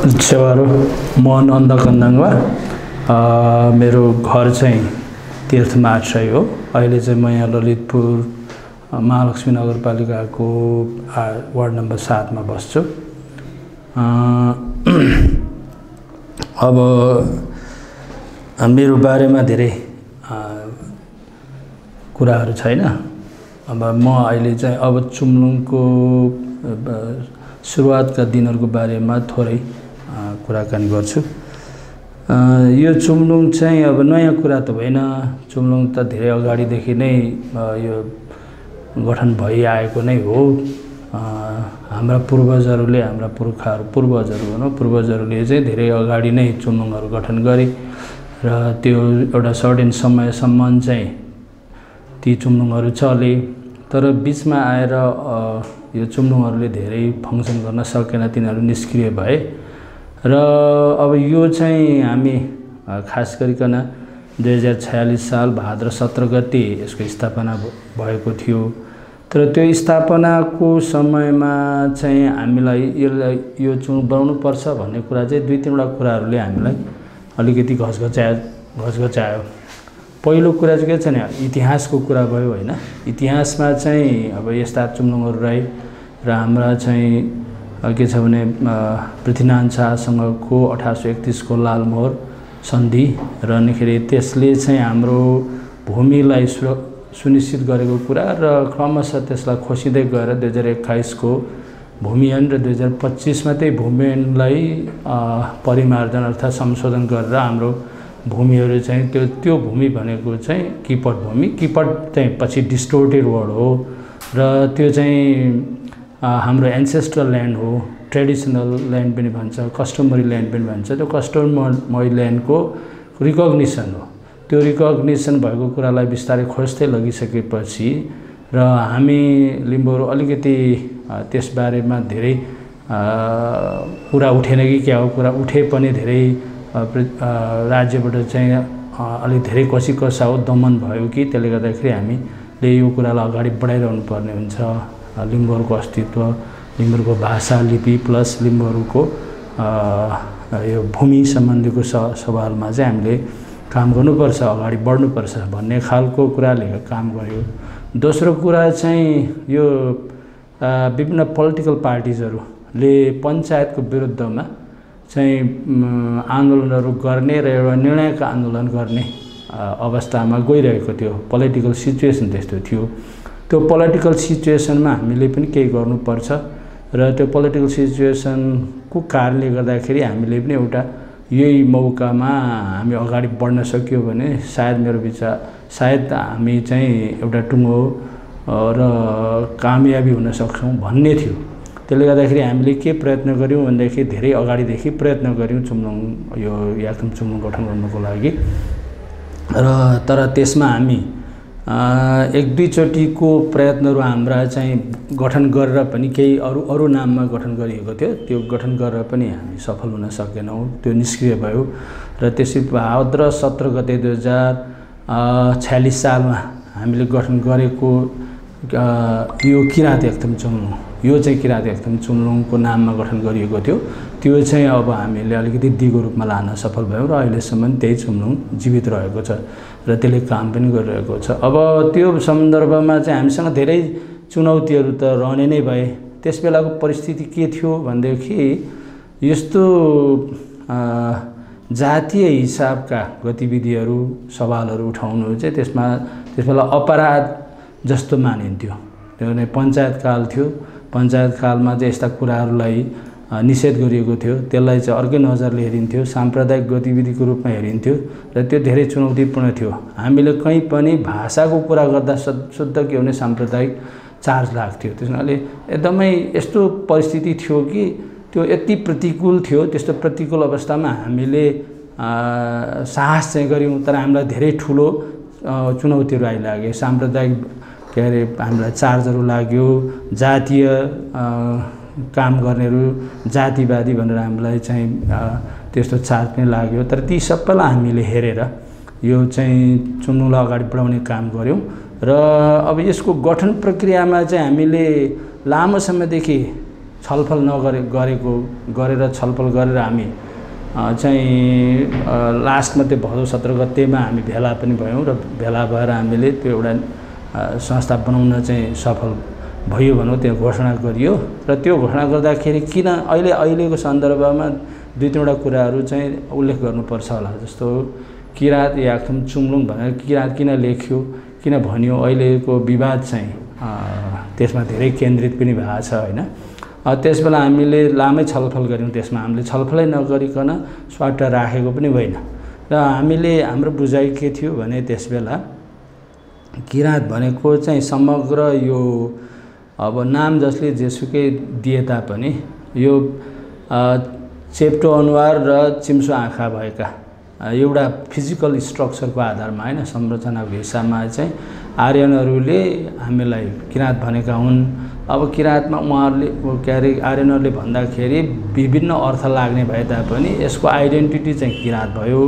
सेवारो म नन्दकन्दङवा मेरो घर चाहिँ तीर्थमा आश्रय हो। अहिले चाहिँ म यहाँ ललितपुर महालक्ष्मी नगरपालिकाको वार्ड नम्बर 7 मा बस्छु। अब मेरो बारेमा धेरै कुराहरू छैन। अब म अहिले चाहिँ अब चुम्लुङको सुरुवातका दिनहरूको बारेमा थोरै कुराकानी गर्छु। यो चुम्लुङ चाहिँ अब नयाँ कुरा त होइन। चुम्लुङ त धेरै अगाडिदेखि नै यो गठन भइआएको नै हो। हाम्रा पूर्वजहरूले हाम्रा पूर्वजहरूले चाहिँ धेरै अगाडि नै चुम्लुङहरू गठन गरे र त्यो एउटा सर्टेन समयसम्म चाहिँ ती चुम्लुङहरू चले। तर बिचमा आएर यो चुम्लुङहरूले धेरै फङ्सन गर्न सकेन, तिनीहरू निष्क्रिय भए र अब यो चाहिँ हामी खास गरिकन 2046 साल भाद्र 17 गते यसको स्थापना भएको थियो। तर त्यो स्थापनाको समयमा चाहिँ हामीलाई यो चुम्लुङ बनाउनु पर्छ भन्ने कुरा चाहिँ 2-3 वटा कुराहरूले हामीलाई अलिकति घचघचायो। पहिलो कुरा चाहिँ के छ भने इतिहासको कुरा भयो हैन। इतिहासमा चाहिँ अब यस्ता चुम्लुङहरू रहे र हाम्रा चाहिँ के छ भने पृथ्वीनारायण शाहसँगको 1831 को लालमोहर सन्धि रहनेखेरि त्यसले चाहिँ हाम्रो भूमिलाई सुनिश्चित गरेको कुरा र क्रमशः त्यसलाई खोसिँदै गएर 2021 को भूमियन र 2025 मा त्यही भूमियनलाई परिमार्जन अर्थात् संशोधन गरेर हाम्रो भूमिहरू चाहिँ त्यो भूमि भनेको चाहिँ किपट भूमि। किपट चाहिँ पछि डिस्टोर्टेड वर्ड हो र त्यो चाहिँ हाम्रो एन्सेस्ट्रल ल्यान्ड हो, ट्रेडिसनल ल्यान्ड पनि भन्छ, कस्टमरी ल्यान्ड पनि भन्छ। त्यो कस्टमरी ल्यान्डको रिकग्निसन हो। त्यो रिकग्निसन भएको कुरालाई बिस्तारै खोज्दै लगिसकेपछि र हामी लिम्बूहरू अलिकति त्यसबारेमा धेरै कुरा उठेन कि क्या हो, कुरा उठे पनि धेरै राज्यबाट चाहिँ अलिक धेरै कसिकसा हो, दमन भयो कि त्यसले गर्दाखेरि हामीले यो कुरालाई अगाडि बढाइरहनु पर्ने हुन्छ। लिम्बूहरूको अस्तित्व, लिम्बूहरूको भाषा लिपि प्लस लिम्बूहरूको यो भूमि सम्बन्धीको सवालमा चाहिँ हामीले काम गर्नुपर्छ, अगाडि बढ्नुपर्छ भन्ने खालको कुराले काम गर्यो। दोस्रो कुरा चाहिँ यो विभिन्न पोलिटिकल पार्टिजहरूले पञ्चायतको विरुद्धमा चाहिँ आन्दोलनहरू गर्ने र एउटा निर्णायक आन्दोलन गर्ने अवस्थामा गइरहेको थियो। पोलिटिकल सिचुएसन त्यस्तो थियो। त्यो पोलिटिकल सिचुएसनमा हामीले पनि केही गर्नुपर्छ र त्यो पोलिटिकल सिचुएसनको कारणले गर्दाखेरि हामीले पनि एउटा यही मौकामा हामी अगाडि बढ्न सक्यो भने सायद हामी चाहिँ एउटा टुङ्गो र कामयाबी हुन सक्छौँ भन्ने थियो। त्यसले गर्दाखेरि हामीले के प्रयत्न गर्यौँ भनेदेखि धेरै अगाडिदेखि प्रयत्न गर्यौँ चुम्लुङ यो याक्थुङ चुम्लुङ गठन गर्नको लागि र तर त्यसमा हामी 1-2 चोटिको प्रयत्नहरू हाम्रा चाहिँ गठन गरेर पनि केही अरू नाममा गठन गरिएको थियो। त्यो गठन गरेर पनि हामी सफल हुन सकेनौँ, त्यो निष्क्रिय भयो र त्यसै भाद्र 17 गते 2046 सालमा हामीले गठन गरेको यो किराँत याक्थुङ चुम्लुङ, यो चाहिँ किराँत याक्थुङ चुम्लुङको नाममा गठन गरिएको थियो। त्यो चाहिँ अब हामीले अलिकति दिगो रूपमा लान सफल भयौँ र अहिलेसम्म त्यही चुम्लुङ जीवित रहेको छ र त्यसले काम पनि गरिरहेको छ। अब त्यो सन्दर्भमा चाहिँ हामीसँग धेरै चुनौतीहरू त रहने नै भए। त्यस बेलाको परिस्थिति के थियो भनेदेखि यस्तो जातीय हिसाबका गतिविधिहरू सवालहरू उठाउनु चाहिँ त्यस बेला अपराध जस्तो मानिन्थ्यो। त्यो नै पञ्चायत काल थियो। पञ्चायत कालमा चाहिँ यस्ता कुराहरूलाई निषेध गरिएको थियो। त्यसलाई चाहिँ अर्कै नजरले हेरिन्थ्यो, साम्प्रदायिक गतिविधिको रूपमा हेरिन्थ्यो र त्यो धेरै चुनौतीपूर्ण थियो। हामीले कहीँ पनि भाषाको कुरा गर्दा शुद्ध के भने साम्प्रदायिक चार्ज लाग्थ्यो। त्यसैले एकदमै यस्तो परिस्थिति थियो कि त्यो यति प्रतिकूल थियो। त्यस्तो प्रतिकूल अवस्थामा हामीले साहस चाहिँ गऱ्यौँ, तर हामीलाई धेरै ठुलो चुनौतीहरू आइलागे। साम्प्रदायिक के अरे हामीलाई चार्जहरू लाग्यो, जातीय काम गर्नेहरू जातिवादी भनेर हामीलाई चाहिँ त्यस्तो चार्ज पनि लाग्यो। तर ती सबैलाई हामीले हेरेर यो चाहिँ चुम्लुङलाई अगाडि बढाउने काम गऱ्यौँ र अब यसको गठन प्रक्रियामा चाहिँ हामीले लामो समयदेखि छलफल गरेर छलफल गरेर हामी चाहिँ लास्टमा त्यो भदौ 17 गतेमा हामी भेला पनि भयौँ र भेला भएर हामीले त्यो एउटा संस्था बनाउन चाहिँ सफल भयो भनौँ। त्यो घोषणा गरियो र त्यो घोषणा गर्दाखेरि किन अहिलेको सन्दर्भमा 2-3वटा कुराहरू चाहिँ उल्लेख गर्नुपर्छ होला। जस्तो किराँत याकथुम चुम्लुङ भनेर किराँत किन लेख्यो, किन भनियो, अहिलेको विवाद चाहिँ त्यसमा धेरै केन्द्रित पनि भएको छ होइन। त्यसबेला हामीले लामै छलफल गऱ्यौँ। त्यसमा हामीले छलफलै नगरिकन स्वाट राखेको पनि होइन र हाम्रो बुझाइ के थियो भने त्यसबेला किराँत भनेको चाहिँ समग्र यो अब नाम जसले जेसुकै दिए तापनि यो चेप्टो अनुहार र चिम्सो आँखा भएका एउटा फिजिकल स्ट्रक्चरको आधारमा होइन, संरचनाको हिसाबमा चाहिँ आर्यनहरूले हामीलाई किराँत भनेका हुन्। अब किराँतमा उहाँहरूले के अरे आर्यनहरूले भन्दाखेरि विभिन्न अर्थ लाग्ने भए तापनि यसको आइडेन्टिटी चाहिँ किराँत भयो।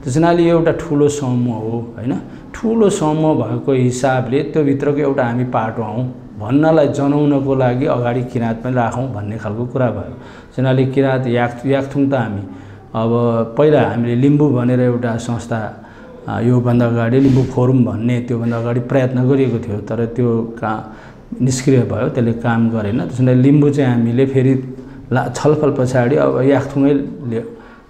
त्यस हुनाले यो एउटा ठुलो समूह हो होइन। ठुलो समूह भएको हिसाबले त्यो भित्रको एउटा हामी पार्ट हौँ भन्नलाई जनाउनको लागि अगाडि किराँत पनि राखौँ भन्ने खालको कुरा भयो। त्यसनाले किराँत याकथुङ त हामी अब पहिला हामीले लिम्बू भनेर एउटा संस्था योभन्दा अगाडि लिम्बू फोरम भन्ने त्योभन्दा अगाडि प्रयत्न गरिएको थियो, तर त्यो निष्क्रिय भयो, त्यसले काम गरेन। त्यसैले लिम्बू चाहिँ हामीले फेरि छलफल पछाडि अब याकथुङै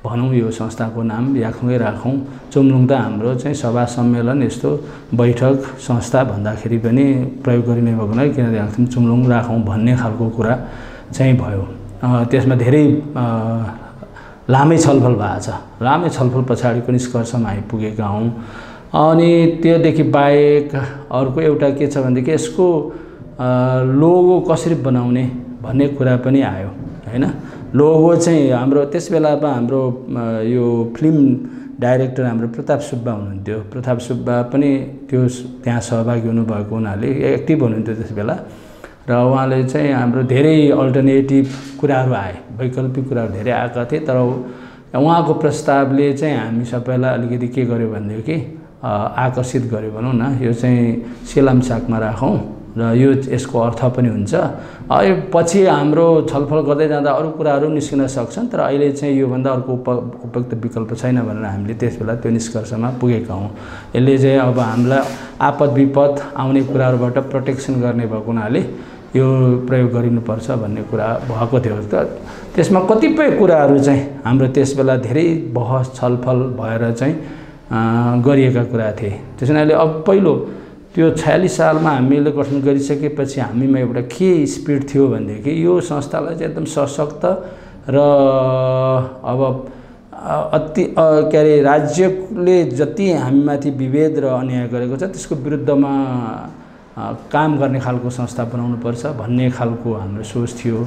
भनौँ, यो संस्थाको नाम याकथुङै राखौँ। चुम्लुङ त हाम्रो चाहिँ सभा सम्मेलन यस्तो बैठक संस्था भन्दाखेरि पनि प्रयोग गरिने भएको हुनाले किन याकथुङ चुम्लुङ राखौँ भन्ने खालको कुरा चाहिँ भयो। त्यसमा धेरै लामै छलफल भएको छ। लामै छलफल पछाडिको निष्कर्षमा आइपुगेका हौँ। अनि त्योदेखि बाहेक अर्को एउटा के छ भनेदेखि यसको लोगो कसरी बनाउने भन्ने कुरा पनि आयो होइन। लोगो चाहिँ हाम्रो त्यस बेलामा हाम्रो यो फिल्म डाइरेक्टर हाम्रो प्रताप सुब्बा हुनुहुन्थ्यो। प्रताप सुब्बा पनि त्यहाँ सहभागी हुनुभएको हुनाले एक्टिभ हुनुहुन्थ्यो त्यस बेला र उहाँले चाहिँ हाम्रो धेरै अल्टरनेटिभ कुराहरू आए, वैकल्पिक कुराहरू धेरै आएका थिए। तर उहाँको प्रस्तावले चाहिँ हामी सबैलाई अलिकति के गर्यो भनेदेखि आकर्षित गर्यो भनौँ न। यो चाहिँ सेलामसाकमा राखौँ र यसको अर्थ पनि हुन्छ। पछि हाम्रो छलफल गर्दै जाँदा अरू कुराहरू निस्किन सक्छन्, तर अहिले चाहिँ योभन्दा अर्को उपयुक्त विकल्प छैन भनेर हामीले त्यसबेला त्यो निष्कर्षमा पुगेका हौँ। यसले चाहिँ अब हामीलाई आपद विपद आउने कुराहरूबाट प्रोटेक्सन गर्ने भएको हुनाले यो प्रयोग गरिनुपर्छ भन्ने कुरा भएको थियो। त्यसमा कतिपय कुराहरू चाहिँ हाम्रो त्यसबेला धेरै बहस छलफल भएर चाहिँ गरिएका कुरा थिए। त्यस हुनाले अब पहिलो त्यो 46 सालमा हामीले गठन गरिसकेपछि हामीमा एउटा के स्पिड थियो भनेदेखि यो संस्थालाई चाहिँ एकदम सशक्त र अब अति के अरे राज्यले जति हामीमाथि विभेद र अन्याय गरेको छ त्यसको विरुद्धमा काम गर्ने खालको संस्था बनाउनुपर्छ भन्ने खालको हाम्रो सोच थियो।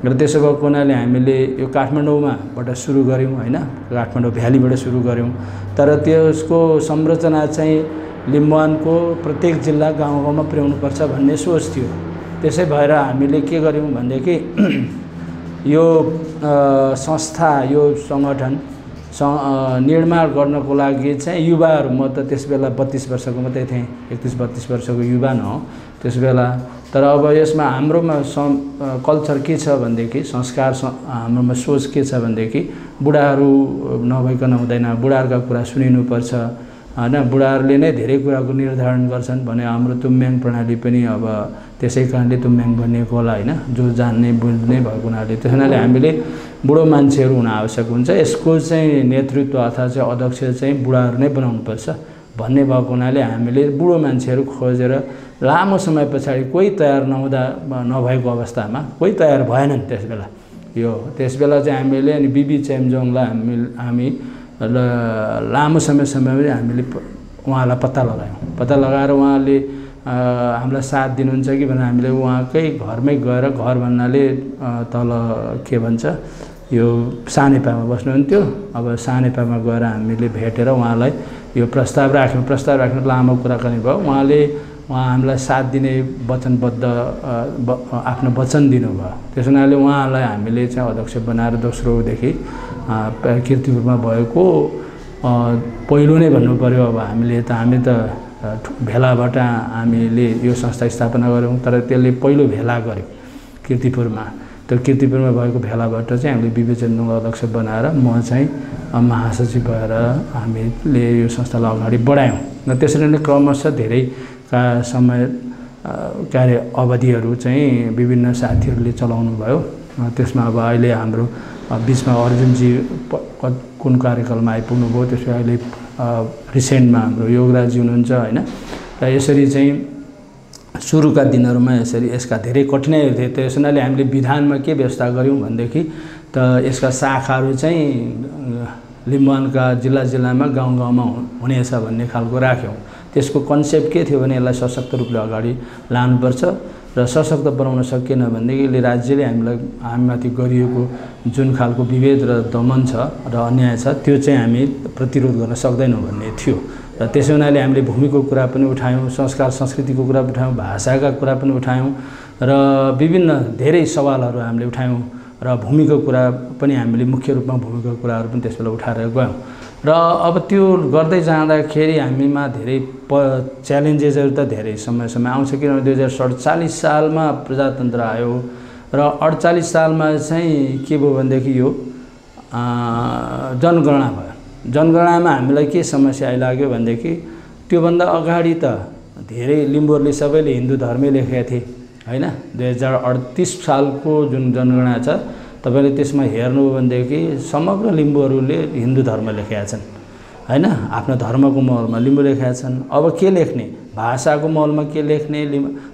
र त्यसो भएको हुनाले हामीले यो काठमाडौँबाट सुरु गऱ्यौँ होइन, काठमाडौँ भ्यालीबाट सुरु गऱ्यौँ। तर त्यसको संरचना चाहिँ लिम्बुवानको प्रत्येक जिल्ला गाउँ गाउँमा पुर्याउनुपर्छ भन्ने सोच थियो। त्यसै भएर हामीले के गऱ्यौँ भनेदेखि यो संस्था यो सङ्गठन निर्माण गर्नको लागि चाहिँ युवाहरू, म त त्यसबेला 32 वर्षको मात्रै थिएँ, 31-32 वर्षको युवा न हो त्यसबेला। तर अब यसमा हाम्रोमा कल्चर के छ भनेदेखि संस्कार हाम्रोमा सोच के छ भनेदेखि बुढाहरू नभइकन हुँदैन, बुढाहरूका कुरा सुनिनुपर्छ होइन। बुढाहरूले नै धेरै कुराको निर्धारण गर्छन् भने हाम्रो तुम्ब्याङ प्रणाली पनि अब त्यसै कारणले तुम्ब्याङ बनिएको होला होइन, जो जान्ने बुझ्ने भएको हुनाले। त्यस हुनाले हामीले बुढो मान्छेहरू हुन आवश्यक हुन्छ। यसको चाहिँ नेतृत्व अथवा चाहिँ अध्यक्ष चाहिँ बुढाहरू नै बनाउनुपर्छ भन्ने भएको हुनाले हामीले बुढो मान्छेहरू खोजेर लामो समय पछाडि कोही तयार नभएको अवस्थामा कोही तयार भएनन् त्यसबेला। त्यसबेला चाहिँ हामीले अनि बिबी चेम्जोङलाई हामी लामो समयमा हामीले उहाँलाई पत्ता लगाएर उहाँले हामीलाई साथ दिनुहुन्छ कि भनेर हामीले उहाँकै घरमै गएर, घर भन्नाले तल के भन्छ यो सानेपामा बस्नुहुन्थ्यो। अब सानेपामा गएर हामीले भेटेर उहाँलाई यो प्रस्ताव राख्नु लामो कुराकानी भयो। उहाँ हामीलाई साथ दिने वचनबद्ध आफ्नो वचन दिनुभयो। त्यस हुनाले उहाँलाई हामीले चाहिँ अध्यक्ष बनाएर दोस्रोदेखि कीर्तिपुरमा भएको पहिलो नै भन्नु पर्यो। अब हामी त भेलाबाट हामीले यो संस्था स्थापना गऱ्यौँ, तर त्यसले पहिलो भेला गर्यो कीर्तिपुरमा। त्यो कीर्तिपुरमा भएको भेलाबाट चाहिँ हामीले विवेक चुम्लुङलाई अध्यक्ष बनाएर म चाहिँ महासचिव भएर हामीले यो संस्थालाई अगाडि बढायौँ र त्यसरी नै क्रमशः धेरै समय कार्य अवधिहरू चाहिँ विभिन्न साथीहरूले चलाउनु भयो। त्यसमा अब अहिले हाम्रो बिचमा अर्जुनजी कुन कार्यकालमा आइपुग्नु भयो, त्यसपछि अहिले रिसेन्टमा हाम्रो योगराजी हुनुहुन्छ होइन। र यसरी चाहिँ सुरुका दिनहरूमा यसरी यसका धेरै कठिनाइहरू थिए। त्यस हुनाले हामीले विधानमा के व्यवस्था गऱ्यौँ भनेदेखि त यसका शाखाहरू चाहिँ लिम्बुवानका जिल्लामा गाउँमा हुनेछ भन्ने खालको राख्यौँ। त्यसको कन्सेप्ट के थियो भने यसलाई सशक्त रूपले अगाडि लानुपर्छ र सशक्त बनाउन सकिएन भनेदेखि यसले राज्यले हामीमाथि गरिएको जुन खालको विभेद र दमन छ र अन्याय छ त्यो चाहिँ हामी प्रतिरोध गर्न सक्दैनौँ भन्ने थियो। र त्यसै हुनाले हामीले भूमिको कुरा पनि उठायौँ, संस्कार संस्कृतिको कुरा उठायौँ, भाषाका कुरा पनि उठायौँ र विभिन्न धेरै सवालहरू हामीले उठायौँ र भूमिको कुरा पनि हामीले मुख्य रूपमा भूमिको कुराहरू पनि त्यसबेला उठाएर गयौँ। र अब त्यो गर्दै जाँदाखेरि हामीमा धेरै च्यालेन्जेसहरू त धेरै समय आउँछ, किनभने 2047 सालमा प्रजातन्त्र आयो र 48 सालमा चाहिँ के भयो भनेदेखि यो जनगणना भयो। जनगणनामा हामीलाई के समस्या आइलाग्यो भनेदेखि त्योभन्दा अगाडि त धेरै लिम्बूहरूले सबैले हिन्दू धर्मै लेखेका थिए होइन। 2038 सालको जुन जनगणना छ तपाईले त्यसमा हेर्नु हो भनेदेखि समग्र लिम्बूहरूले हिन्दू धर्म लेखेका छन् होइन। आफ्नो धर्मको महलमा लिम्बू लेखेका छन्। अब के लेख्ने, भाषाको महलमा के लेख्ने,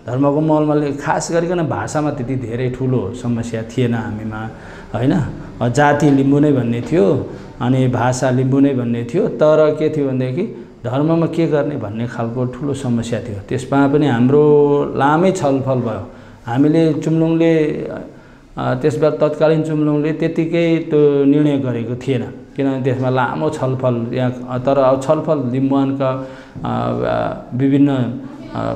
धर्मको महलमा खास गरिकन भाषामा त्यति धेरै ठुलो समस्या थिएन हामीमा होइन। जाति लिम्बू नै भन्ने थियो अनि भाषा लिम्बू नै भन्ने थियो, तर के थियो भनेदेखि धर्ममा के गर्ने भन्ने खालको ठुलो समस्या थियो। त्यसमा पनि हाम्रो लामै छलफल भयो। हामीले चुम्लुङले त्यसबेला तत्कालीन चुम्लुङले त्यतिकै त्यो निर्णय गरेको थिएन, किनभने त्यसमा लामो छलफल यहाँ, तर अब छलफल लिम्बुवानका विभिन्न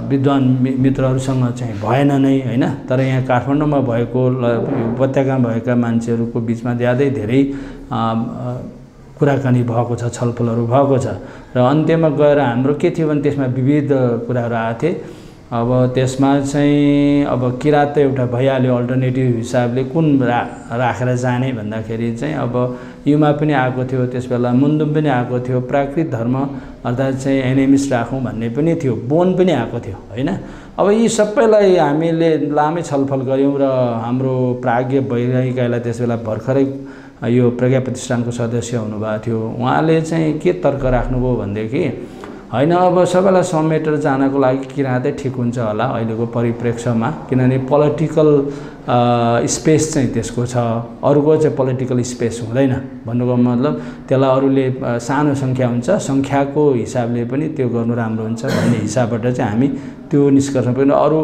विद्वान मित्रहरूसँग चाहिँ भएन नै होइन। तर यहाँ काठमाडौँमा भएको उपत्यकामा भएका मान्छेहरूको बिचमा ज्यादै धेरै कुराकानी भएको छ, छलफलहरू भएको छ र अन्त्यमा गएर हाम्रो के थियो भने त्यसमा विविध कुराहरू आएको थिए। अब त्यसमा चाहिँ अब किराँत त एउटा भइहाल्यो, अल्टरनेटिभ हिसाबले कुन राखेर जाने भन्दाखेरि चाहिँ अब युमा पनि आएको थियो, त्यसबेला मुन्दुम पनि आएको थियो, प्राकृत धर्म अर्थात् चाहिँ एनिमिस राखौँ भन्ने पनि थियो, बोन पनि आएको थियो होइन। अब यी सबैलाई हामीले लामै छलफल गऱ्यौँ र हाम्रो प्राज्ञ वैज्ञानिकलाई त्यसबेला भर्खरै यो प्रज्ञा प्रतिष्ठानको सदस्य हुनुभएको थियो, उहाँले चाहिँ के तर्क राख्नुभयो भनेदेखि होइन अब सबैलाई समेटेर जानको लागि किराँतै ठिक हुन्छ होला अहिलेको परिप्रेक्ष्यमा, किनभने पोलिटिकल स्पेस चाहिँ त्यसको छ, अरूको चाहिँ पोलिटिकल स्पेस हुँदैन। भन्नुको मतलब त्यसलाई अरूले सानो सङ्ख्या हुन्छ, सङ्ख्याको हिसाबले पनि त्यो गर्नु राम्रो हुन्छ भन्ने हिसाबबाट चाहिँ हामी त्यो निष्कर्षमा पनि अरू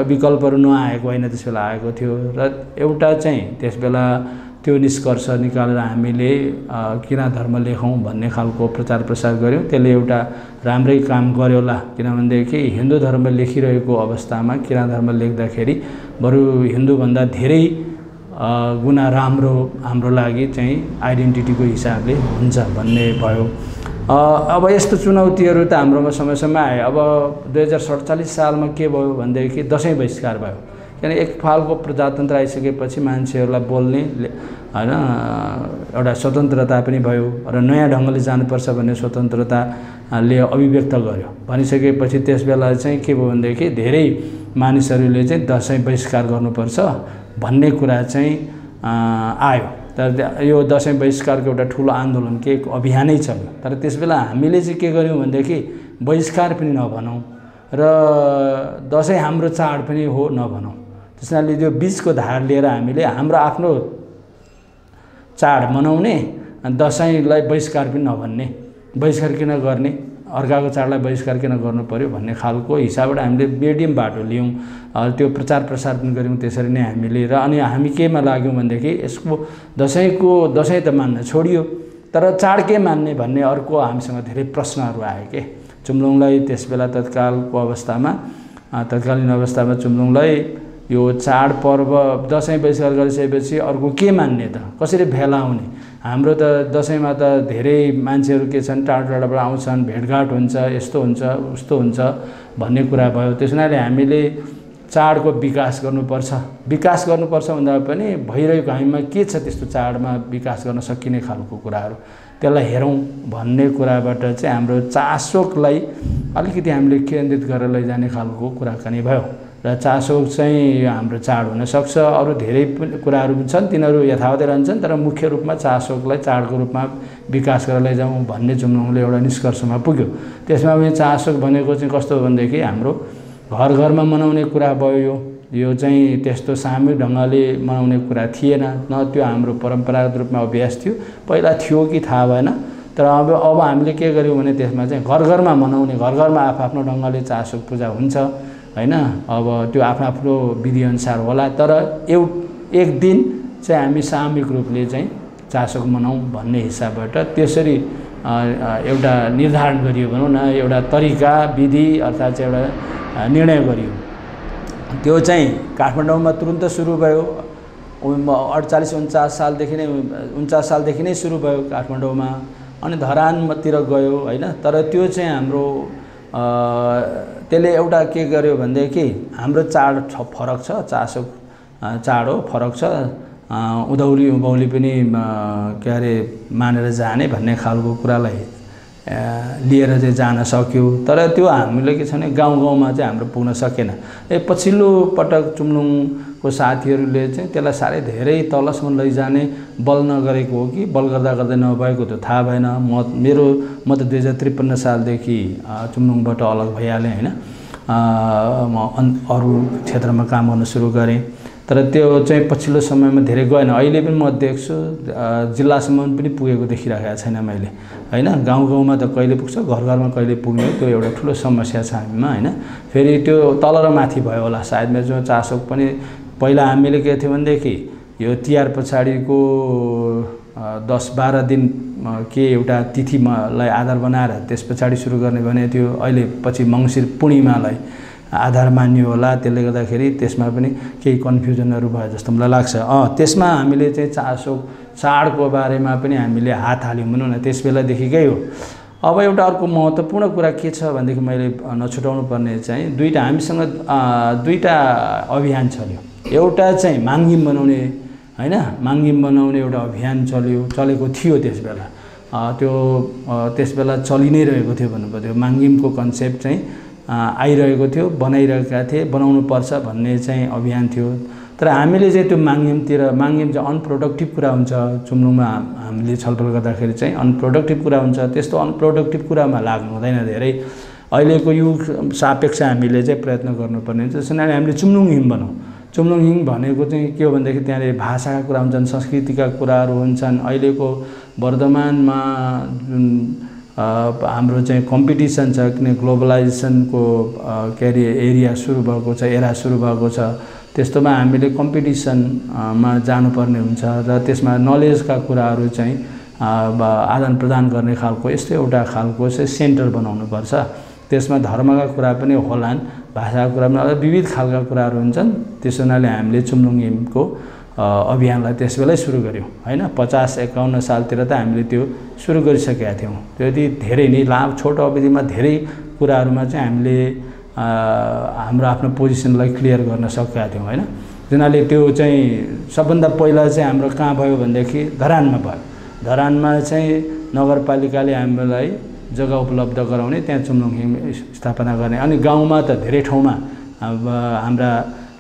विकल्पहरू नआएको होइन, त्यसबेला आएको थियो र एउटा चाहिँ त्यसबेला त्यो निष्कर्ष निकालेर हामीले किराँत धर्म लेखौँ भन्ने खालको प्रचार प्रसार गऱ्यौँ। त्यसले एउटा राम्रै काम गर्यो होला, किनभनेदेखि हिन्दू धर्म लेखिरहेको अवस्थामा किराँत धर्म लेख्दाखेरि बरु हिन्दूभन्दा धेरै गुणा राम्रो हाम्रो लागि चाहिँ आइडेन्टिटीको हिसाबले हुन्छ भन्ने भयो। अब यस्तो चुनौतीहरू त हाम्रोमा समयमा आयो। अब 2047 सालमा के भयो भनेदेखि दसैँ बहिष्कार भयो, किनभने एक फालको प्रजातन्त्र आइसकेपछि मान्छेहरूलाई बोल्ने होइन एउटा स्वतन्त्रता पनि भयो र नयाँ ढङ्गले जानुपर्छ भन्ने स्वतन्त्रताले अभिव्यक्त गर्यो। भनिसकेपछि त्यसबेला चाहिँ के भयो भनेदेखि धेरै मानिसहरूले चाहिँ दसैँ बहिष्कार गर्नुपर्छ भन्ने कुरा चाहिँ आयो। तर यो दसैँ बहिष्कारको एउटा ठुलो आन्दोलन के अभियानै चल्यो। तर त्यसबेला हामीले चाहिँ के गर्यौँ भनेदेखि बहिष्कार पनि नभनौँ र दसैँ हाम्रो चाड पनि हो नभनौँ। त्यसैले त्यो बिचको धार लिएर हामीले हाम्रो आफ्नो चाड मनाउने, दसैँलाई बहिष्कार पनि नभन्ने, बहिष्कार किन गर्ने, अर्काको चाडलाई बहिष्कार किन गर्नु पर्यो भन्ने खालको हिसाबबाट हामीले मिडियम बाटो लियौँ, त्यो प्रचार प्रसार पनि गऱ्यौँ। त्यसरी नै हामीले र अनि हामी केमा लाग्यौँ भनेदेखि यसको दसैँ त मान्न छोडियो, तर चाड के मान्ने भन्ने अर्को हामीसँग धेरै प्रश्नहरू आयो के। चुम्लुङलाई त्यसबेला तत्कालीन अवस्थामा चुम्लुङलाई यो चाडपर्व दसैँ बहिष्कार गरिसकेपछि अर्को के मान्ने त, कसरी भेला हुने। हाम्रो त दसैँमा त धेरै मान्छेहरू के छन् टाढा टाढाबाट आउँछन्, भेटघाट हुन्छ, यस्तो हुन्छ उस्तो हुन्छ भन्ने कुरा भयो। त्यस हुनाले हामीले चाडको विकास गर्नुपर्छ। विकास गर्नुपर्छ भन्दा पनि भइरहेको हामीमा के छ त्यस्तो चाडमा विकास गर्न सकिने खालको कुराहरू, त्यसलाई हेरौँ भन्ने कुराबाट चाहिँ हाम्रो चासोलाई अलिकति हामीले केन्द्रित गरेर लैजाने खालको कुराकानी भयो। र चासो चाहिँ हाम्रो चाड हुनसक्छ, अरू धेरै कुराहरू पनि छन् तिनीहरू यथावतै रहन्छन्, तर मुख्य रूपमा चासोलाई चाडको रूपमा विकास गरेर लैजाउँ भन्ने जुम्लुङले एउटा निष्कर्षमा पुग्यो। त्यसमा पनि चासो भनेको चाहिँ कस्तो हो भनेदेखि हाम्रो घर घरमा मनाउने कुरा भयो। यो चाहिँ त्यस्तो सामूहिक ढङ्गले मनाउने कुरा थिएन, न त्यो हाम्रो परम्परागत रूपमा अभ्यास थियो, पहिला थियो कि थाहा भएन। तर अब हामीले के गर्यौँ भने त्यसमा चाहिँ घर घरमा मनाउने, घर घरमा आफ्नो ढङ्गले चासो पूजा हुन्छ हैन। अब त्यो आफ्नो विधिअनुसार होला, तर एक दिन चाहिँ हामी सामूहिक रूपले चाहिँ चासो मनाउँ भन्ने हिसाबबाट त्यसरी एउटा निर्धारण गरियो भनौँ न, एउटा तरिका विधि अर्थात् चाहिँ एउटा निर्णय गरियो। त्यो चाहिँ काठमाडौँमा तुरुन्त सुरु भयो। 48-49 सालदेखि नै सुरु भयो काठमाडौँमा, अनि धरानतिर गयो हैन। तर त्यो चाहिँ हाम्रो त्यसले एउटा के गर्यो भनेदेखि हाम्रो चाड फरक छ, चासो चाड हो, फरक छ। उधौली उभौली पनि के अरे मानेर जाने भन्ने खालको कुरालाई लिएर चाहिँ जान सक्यो। तर त्यो हामीले के छ भने गाउँ गाउँमा चाहिँ हाम्रो पुग्न सकेन। पछिल्लो पटक चुम्लुङको साथीहरूले चाहिँ त्यसलाई साह्रै धेरै तलसम्म लैजाने बल नगरेको हो कि बल गर्दा गर्दै नभएको त थाहा भएन। म त 2053 सालदेखि चुम्लुङबाट अलग भइहालेँ हैन। म अरू क्षेत्रमा काम गर्न सुरु गरेँ, तर त्यो चाहिँ पछिल्लो समयमा धेरै गएन। अहिले पनि म देख्छु जिल्लासम्म पनि पुगेको देखिरहेको छैन मैले हैन। गाउँ गाउँमा त कहिले पुग्छ, घर घरमा कहिले पुग्ने, त्यो एउटा ठुलो समस्या छ हामीमा हैन। फेरि त्यो तल र माथि भयो होला सायद। मेरो चासो पनि पहिला हामीले के थियो भनेदेखि यो तिहार पछाडिको 10-12 दिन के एउटा तिथिलाई आधार बनाएर त्यस पछाडि सुरु गर्ने भने थियो। अहिले पछि मङ्सिर पूर्णिमालाई आधार मान्यो होला, त्यसले गर्दाखेरि त्यसमा पनि केही कन्फ्युजनहरू भयो जस्तो मलाई लाग्छ। त्यसमा हामीले चाहिँ चासो चाडको बारेमा पनि हामीले हात हाल्यौँ भनौँ न, त्यस बेलादेखिकै हो। अब एउटा अर्को महत्त्वपूर्ण कुरा के छ भनेदेखि मैले नछुटाउनु पर्ने चाहिँ हामीसँग दुईटा अभियान चल्यो। एउटा चाहिँ माङ्गिम बनाउने हैन, माङ्गिम बनाउने एउटा अभियान चलेको थियो त्यस बेला। त्यो त्यस बेला चलि नै रहेको थियो भन्नुपर्यो। माङ्गिमको कन्सेप्ट चाहिँ आइरहेको थियो, बनाइरहेका थिए, बनाउनु पर्छ भन्ने चाहिँ अभियान थियो। तर हामीले चाहिँ त्यो माङ्गिम चाहिँ अनप्रोडक्टिभ कुरा हुन्छ। चुम्लुङमा हामीले छलफल गर्दाखेरि चाहिँ अनप्रोडक्टिभ कुरा हुन्छ, त्यस्तो अनप्रोडक्टिभ कुरामा लाग्नु हुँदैन। धेरै अहिलेको युग सापेक्ष हामीले चाहिँ प्रयत्न गर्नुपर्ने हुन्छ। त्यसैले हामीले चुम्लुङ हिम बनाउँ। चुम्लुङ हिम भनेको चाहिँ के हो भनेदेखि त्यहाँनिर भाषाका कुरा हुन्छन्, संस्कृतिका कुराहरू हुन्छन्। अहिलेको वर्तमानमा जुन हाम्रो चाहिँ कम्पिटिसन छ, किन ग्लोबलाइजेसनको के अरे एरिया सुरु भएको छ, एरा सुरु भएको छ, त्यस्तोमा हामीले कम्पिटिसनमा जानुपर्ने हुन्छ र त्यसमा नलेजका कुराहरू चाहिँ आदान प्रदान गर्ने खालको यस्तो एउटा खालको चाहिँ सेन्टर बनाउनुपर्छ। त्यसमा धर्मका कुरा पनि होलान्, भाषाका कुरा पनि, विविध खालका कुराहरू हुन्छन्। त्यस हुनाले हामीले चुम्लुङ हिमको अभियानलाई त्यस बेलै सुरु गऱ्यौँ हैन। 50-51 सालतिर त हामीले त्यो सुरु गरिसकेका थियौँ। त्यति धेरै नै छोटो अवधिमा धेरै कुराहरूमा चाहिँ हामीले हाम्रो आफ्नो पोजिसनलाई क्लियर गर्न सकेका थियौँ हैन। जुनाले त्यो चाहिँ सबभन्दा पहिला चाहिँ हाम्रो कहाँ भयो भनेदेखि धरानमा भयो। धरानमा चाहिँ नगरपालिकाले हामीलाई जग्गा उपलब्ध गराउने, त्यहाँ चुम्लुङ हिम स्थापना गर्ने। अनि गाउँमा त धेरै ठाउँमा अब हाम्रा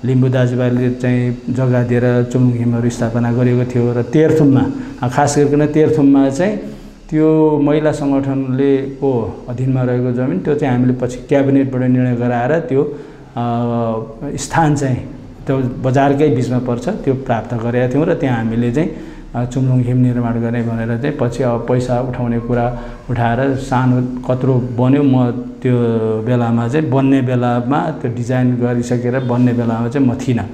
लिम्बू दाजुभाइले चाहिँ जग्गा दिएर चुम्लुङ हिमहरू स्थापना गरेको थियो। र तेह्रथुममा, खास गरिकन तेह्रथुममा चाहिँ त्यो महिला सङ्गठनले को अधीनमा रहेको जमिन, त्यो चाहिँ हामीले पछि क्याबिनेटबाट निर्णय गराएर त्यो स्थान चाहिँ त्यो बजारकै बिचमा पर्छ, त्यो प्राप्त गरेका थियौँ। र त्यहाँ हामीले चाहिँ चुम्लुङ हिम निर्माण गर्ने भनेर चाहिँ पछि अब पैसा उठाउने कुरा उठाएर सानो कत्रो बन्यो। म त्यो बेलामा चाहिँ बन्ने बेलामा त्यो डिजाइन गरिसकेर बन्ने बेलामा चाहिँ म थिइनँ।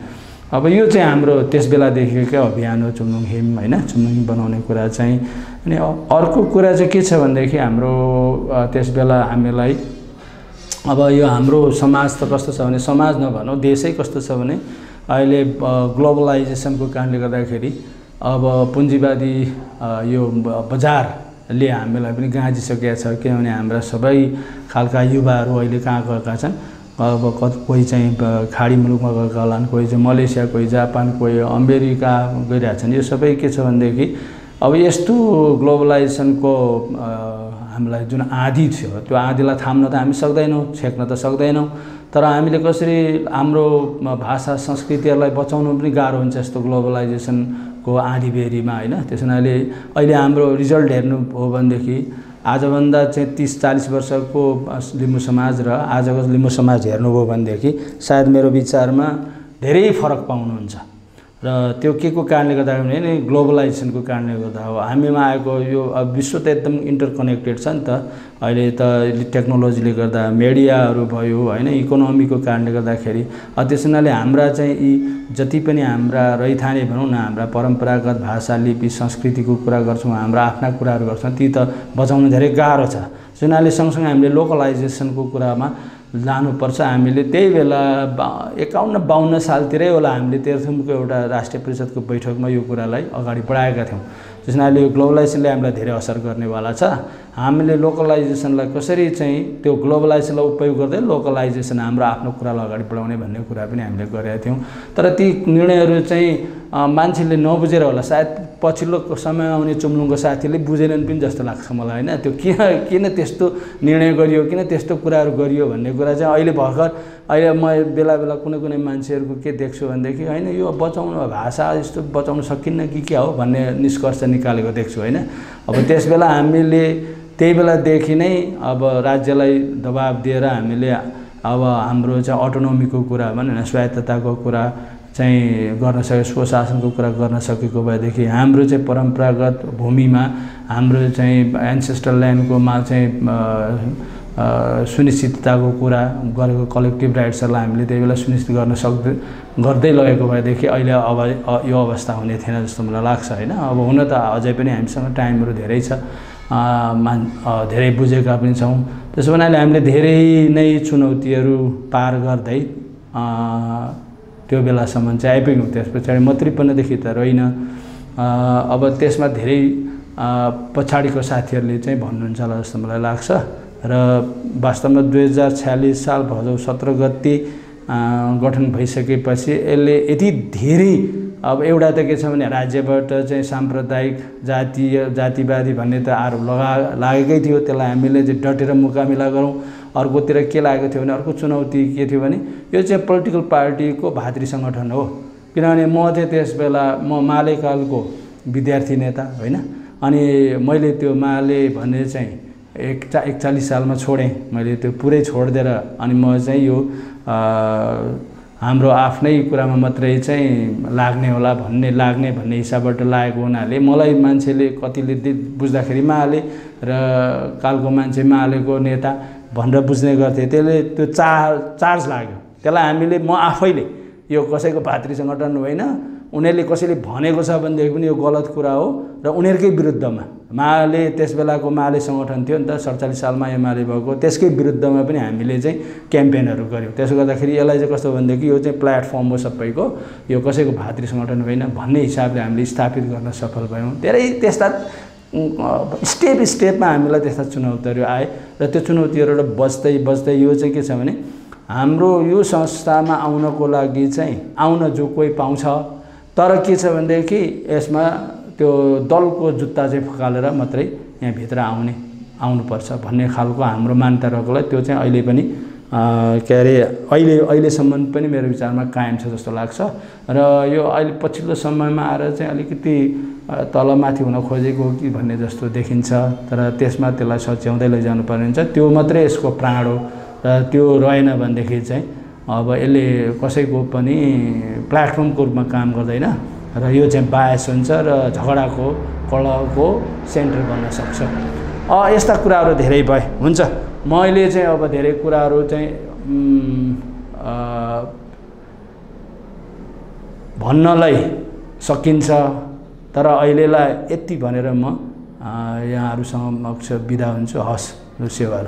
अब यो चाहिँ हाम्रो त्यस बेलादेखिकै अभियान हो चुम्लुङ हिम हैन, चुम्लुङ हिम बनाउने कुरा चाहिँ। अनि अर्को कुरा चाहिँ के छ भनेदेखि हाम्रो त्यस बेला हामीलाई अब यो हाम्रो समाज त कस्तो छ भने, समाज नभनौँ देशै कस्तो छ भने अहिले ग्लोबलाइजेसनको कारणले गर्दाखेरि अब पुँजीवादी यो बजारले हामीलाई पनि गाँजिसकेका छ। किनभने हाम्रा सबै खालका युवाहरू अहिले कहाँ गएका छन्, अब कोही चाहिँ खाडी मुलुकमा गएका होलान्, कोही चाहिँ मलेसिया, कोही जापान, कोही अमेरिका गइरहेका छन्। यो सबै के छ भनेदेखि अब यस्तो ग्लोबलाइजेसनको हामीलाई जुन आँधी थियो त्यो आँधीलाई थाम्न त हामी सक्दैनौँ, छेक्न त सक्दैनौँ, तर हामीले कसरी हाम्रो भाषा संस्कृतिहरूलाई बचाउनु पनि गाह्रो हुन्छ यस्तो ग्लोबलाइजेसनको आँधीबेहरीमा होइन। त्यस हुनाले अहिले हाम्रो रिजल्ट हेर्नु हो भनेदेखि आजभन्दा चाहिँ 30-40 वर्षको लिम्बू समाज र आजको लिम्बू समाज हेर्नुभयो भनेदेखि सायद मेरो विचारमा धेरै फरक पाउनुहुन्छ। र त्यो के को कारणले गर्दा भने ग्लोबलाइजेसनको कारणले गर्दा हो। हामीमा आएको यो विश्व त एकदम इन्टरकनेक्टेड छ नि त। अहिले त टेक्नोलोजीले गर्दा मिडियाहरू भयो होइन, इकोनोमीको कारणले गर्दाखेरि त्यस हुनाले हाम्रा चाहिँ यी जति पनि हाम्रा रैथाने भनौँ न, हाम्रा परम्परागत भाषा लिपि संस्कृतिको कुरा गर्छौँ, हाम्रा आफ्ना कुराहरू गर्छौँ, ती त बचाउन धेरै गाह्रो छ। जुनाले सँगसँगै हामीले लोकलाइजेसनको कुरामा लानुपर्छ। हामीले त्यही बेला 51-52 सालतिरै होला हामीले तेह्रथुमको एउटा राष्ट्रिय परिषदको बैठकमा यो कुरालाई अगाडि बढाएका थियौँ। त्यस हुनाले यो ग्लोबलाइजेसनले हामीलाई धेरै असर गर्नेवाला छ। हामीले लोकलाइजेसनलाई कसरी चाहिँ त्यो ग्लोबलाइजेसनलाई उपयोग गर्दै लोकलाइजेसन हाम्रो आफ्नो कुरालाई अगाडि बढाउने भन्ने कुरा पनि हामीले गरेका थियौँ। तर ती निर्णयहरू चाहिँ मान्छेले नबुझेर होला, सायद पछिल्लो समयमा आउने चुम्लुङको साथीले बुझेनन् पनि जस्तो लाग्छ मलाई होइन। त्यो किन त्यस्तो निर्णय गरियो, किन त्यस्तो कुराहरू गरियो भन्ने कुरा चाहिँ अहिले भर्खर अहिले म बेला बेला कुनै मान्छेहरूको के देख्छु भनेदेखि होइन यो बचाउनु भाषा यस्तो बचाउन सकिन्न कि के हो भन्ने निष्कर्ष निकालेको देख्छु होइन। अब त्यस बेला हामीले त्यही बेलादेखि नै अब राज्यलाई दबाब दिएर हामीले अब हाम्रो चाहिँ अटोनोमीको कुरा भनौँ न, स्वायत्तताको कुरा चाहिँ गर्न सके, स्वशासनको कुरा गर्न सकेको भएदेखि हाम्रो चाहिँ परम्परागत भूमिमा हाम्रो चाहिँ एन्सेस्ट्रल ल्यान्डकोमा चाहिँ सुनिश्चितताको कुरा गरेको कलेक्टिभ राइट्सहरूलाई हामीले त्यही बेला सुनिश्चित गर्दै लगेको भएदेखि अहिले अब यो अवस्था हुने थिएन जस्तो मलाई लाग्छ होइन। अब हुन त अझै पनि हामीसँग टाइमहरू धेरै छ, धेरै बुझेका पनि छौँ। त्यसो हुनाले हामीले धेरै नै चुनौतीहरू पार गर्दै त्यो बेलासम्म चाहिँ आइपुग्यौँ। त्यस पछाडि मत्रीपनदेखि त होइन, अब त्यसमा धेरै पछाडिको साथीहरूले चाहिँ भन्नुहुन्छ होला जस्तो मलाई लाग्छ। र वास्तवमा 2046 साल भदौ 17 गते गठन भइसकेपछि यसले यति धेरै अब एउटा त के छ भने राज्यबाट चाहिँ साम्प्रदायिक जातिवादी भन्ने त आरोप लागेकै थियो, त्यसलाई हामीले चाहिँ डटेर मुकाबिला गरौँ। अर्कोतिर के लागेको थियो भने अर्को चुनौती के थियो भने यो चाहिँ पोलिटिकल पार्टीको भातृ सङ्गठन हो। किनभने म चाहिँ त्यस बेला म माले कालको विद्यार्थी नेता होइन, अनि मैले त्यो माले भन्ने चाहिँ 41 सालमा छोडेँ। मैले त्यो पुरै छोडिदिएर अनि म चाहिँ यो हाम्रो आफ्नै कुरामा मात्रै चाहिँ लाग्ने भन्ने हिसाबबाट लागेको हुनाले मलाई मान्छेले कतिले बुझ्दाखेरि माले र कालको मान्छे मालेको नेता भनेर बुझ्ने गर्थे। त्यसले त्यो चार्ज लाग्यो। त्यसलाई हामीले म आफैले यो कसैको भातृ सङ्गठन होइन, उनीहरूले कसैले भनेको छ भनेदेखि पनि यो गलत कुरा हो र उनीहरूकै विरुद्धमा माले त्यस बेलाको माले सङ्गठन थियो नि त 47 सालमा एमाले भएको, त्यसकै विरुद्धमा पनि हामीले चाहिँ क्याम्पेनहरू गऱ्यौँ। त्यसो गर्दाखेरि यसलाई चाहिँ कस्तो भनेदेखि यो चाहिँ प्लेटफर्म हो सबैको, यो कसैको भातृ सङ्गठन होइन भन्ने हिसाबले हामीले स्थापित गर्न सफल भयौँ। धेरै त्यस्ता स्टेपमा हामीलाई त्यस्ता चुनौतीहरू आए र त्यो चुनौतीहरू बच्दै यो चाहिँ के छ भने हाम्रो यो संस्थामा आउनको लागि चाहिँ आउन जो कोही पाउँछ, तर के छ भनेदेखि यसमा त्यो दलको जुत्ता चाहिँ फकालेर मात्रै यहाँभित्र आउनुपर्छ भन्ने खालको हाम्रो मान्यता रहेकोलाई त्यो चाहिँ अहिले पनि के अरे अहिलेसम्म पनि मेरो विचारमा कायम छ जस्तो लाग्छ। र यो अहिले पछिल्लो समयमा आएर चाहिँ अलिकति तलमाथि हुन खोजेको कि भन्ने जस्तो देखिन्छ, तर त्यसमा त्यसलाई सच्याउँदै लैजानु पर्ने हुन्छ। त्यो मात्रै यसको प्राण हो र त्यो रहेन भनेदेखि चाहिँ अब यसले कसैको पनि प्लेटफर्मको रूपमा काम गर्दैन र यो चाहिँ बायस हुन्छ र झगडाको कलहको सेन्टर बन्न सक्छ। यस्ता कुराहरू धेरै भए हुन्छ। मैले चाहिँ अब धेरै कुराहरू चाहिँ भन्नलाई सकिन्छ, तर अहिलेलाई यति भनेर म यहाँहरू समक्ष बिदा हुन्छु। हस्, सेवा।